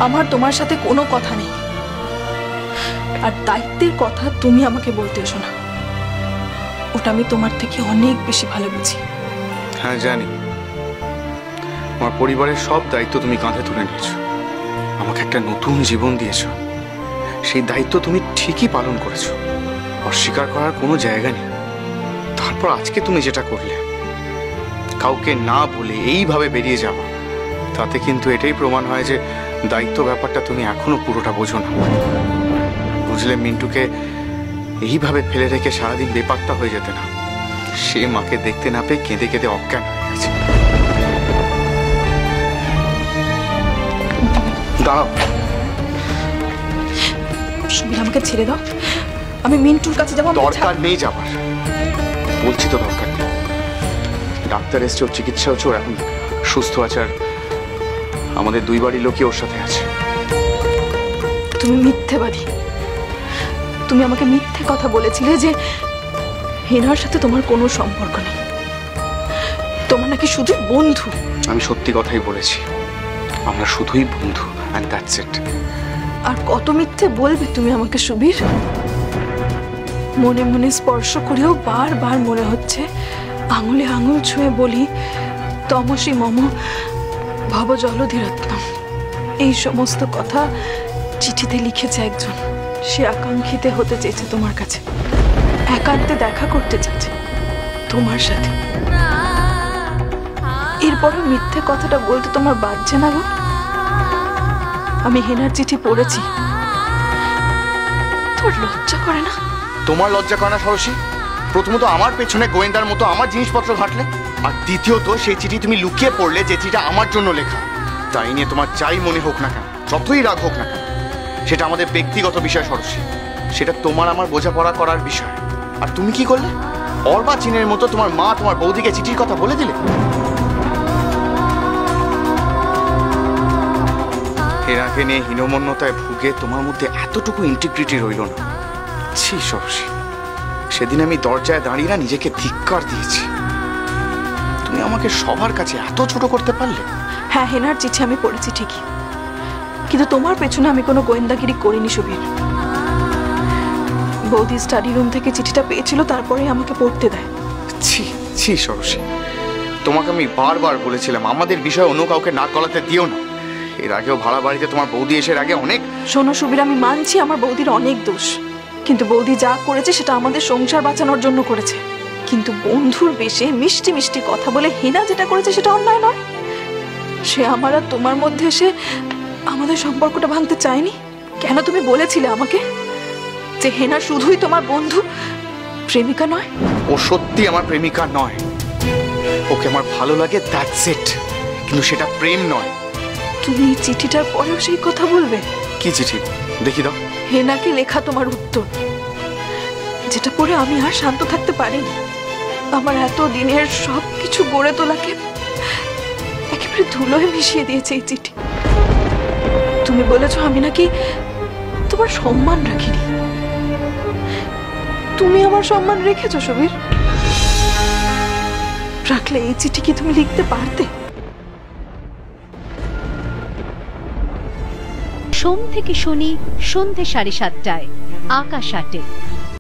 আমার তোমার সাথে কোনো কথা নেই, আর দায়িত্বের কথা তুমি আমাকে বলতে এসো না, ওটা আমি তোমার থেকে অনেক বেশি ভালো বুঝি। হ্যাঁ জানি, আমার পরিবারের সব দায়িত্ব তুমি কাঁধে তুলে নিয়েছো, আমাকে একটা নতুন জীবন দিয়েছো, সেই দায়িত্ব তুমি ঠিকই পালন করেছো, অস্বীকার করার কোনো জায়গা নেই। তারপর আজকে তুমি যেটা করলে, কাউকে না বলে এইভাবে বেরিয়ে যাওয়া, তাতে কিন্তু এটাই প্রমাণ হয় যে দায়িত্ব ব্যাপারটা তুমি এখনো পুরোটা বোঝো না। বুঝলে, মিন্টুকে এইভাবে ফেলে রেখে সারাদিন বেপাত্তা হয়ে যেতে না, সে মাকে দেখতে না পেয়ে কেঁদে কেঁদে অজ্ঞান হয়ে গেছে। দাঁড়াও সুবীর, আমাকে ছেড়ে দাও, আমি মিন্টুর কাছে যাবো। দরকার নেই যাবার, বলছি তো দরকার নেই। ডাক্তার এসছে, ওর চিকিৎসা হচ্ছে, ওর এখন সুস্থ আছে, আর আমাদের দুই বাড়ির লোকই ওর সাথে আছে। তুমি মিথ্যেবাদী, তুমি আমাকে মিথ্যে কথা বলেছিলে যে হেনার সাথে তোমার কোনো সম্পর্ক নেই, তোমার নাকি শুধু বন্ধু। আমি সত্যি কথাই বলেছি, আমরা শুধুই বন্ধু, and that's it। আর কত মিথ্যে বলবে তুমি আমাকে সুবীর? মনে মনে স্পর্শ করেও বারবার মনে হচ্ছে, আঙুলে আঙুল ছুঁয়ে বলি, তমসি মম ভব জলধিরত্নম। এই সমস্ত কথা চিঠিতে লিখেছে একজন, সে আকাঙ্ক্ষিতে হতে চেয়েছে তোমার কাছে, একান্তে দেখা করতে চাইছে তোমার সাথে। এরপরও মিথ্যে কথাটা বলতে তোমার বাজছে না গো? আমি হেনার চিঠি পড়েছি, তোর লজ্জা করে না? তোমার লজ্জা করে না সরসী? প্রথমত আমার পেছনে গোয়েন্দার মতো আমার জিনিসপত্র ঘাটলে, আর দ্বিতীয়ত সেই চিঠি তুমি লুকিয়ে পড়লে যে চিঠিটা আমার জন্য লেখা। তাই নিয়ে তোমার যাই মনে হোক না কেন, যতই রাগ হোক না কেন, সেটা আমাদের ব্যক্তিগত বিষয় সরসী, সেটা তোমার আমার বোঝাপড়া করার বিষয়। আর তুমি কি করলে? অর্বাচীনের মতো তোমার মা তোমার বৌদিকে চিঠির কথা বলে দিলে। হেনাকে নিয়ে হীনমন্যতায় ভুগে তোমার মধ্যে এতটুকু ইন্টিগ্রিটি রইল না। ছি সরসী, সেদিন আমি দরজায় দাঁড়িয়ে না নিজেকে ধিক্কার দিয়েছি। তুমি আমাকে সবার কাছে এত ছোট করতে পারলে? হ্যাঁ, হেনার চিঠি আমি পড়েছি ঠিকই, কিন্তু তোমার পেছনে আমি কোনো গোয়েন্দাগিরি করিনি সুবীর। বৌদি স্টাডি রুম থেকে চিঠিটা পেয়েছিল, তারপরে আমাকে পড়তে দেয়। ছি ছি সরসী, তোমাকে আমি বারবার বলেছিলাম আমাদের বিষয়ে অন্য কাউকে নাক গলাতে দিও না। এর আগেও ভাড়া বাড়িতে তোমার বৌদি এসে আগে অনেক। শোনো সুবীর, আমি মানছি আমার বৌদির অনেক দোষ, কিন্তু বৌদি যা করেছে সেটা আমাদের সংসার বাঁচানোর জন্য করেছে। কিন্তু বন্ধুর বেশে মিষ্টি মিষ্টি কথা বলে হেনা যেটা করেছে সেটা অন্যায় নয়। সে আমার আর তোমার মধ্যে এসে আমাদের সম্পর্কটা ভাঙতে চায়নি। কেন তুমি বলেছিলে আমাকে যে হেনা শুধুই তোমার বন্ধু, প্রেমিকা নয়? ও সত্যি আমার প্রেমিকা নয়, ওকে আমার ভালো লাগে, দ্যাটস ইট, কিন্তু সেটা প্রেম নয়। তুমি চিঠিটার পরেও সেই কথা বলবে? কি চিঠি? দেখি দাও। হেনাকে লেখা তোমার উত্তর, যেটা পড়ে আমি আর শান্ত থাকতে পারিনি। আমার এত দিনের সবকিছু গড়ে তোলাকে একেবারে ধুলোয় মিশিয়ে দিয়েছে এই চিঠি। তুমি বলেছো আমি নাকি তোমার সম্মান রাখিনি। তুমি আমার সম্মান রেখেছো সুবীর? রাখলে এই চিঠি কি তুমি লিখতে পারতে? সোম থেকে শনি সন্ধ্যে 7:30টায় আকাশ 8-এ।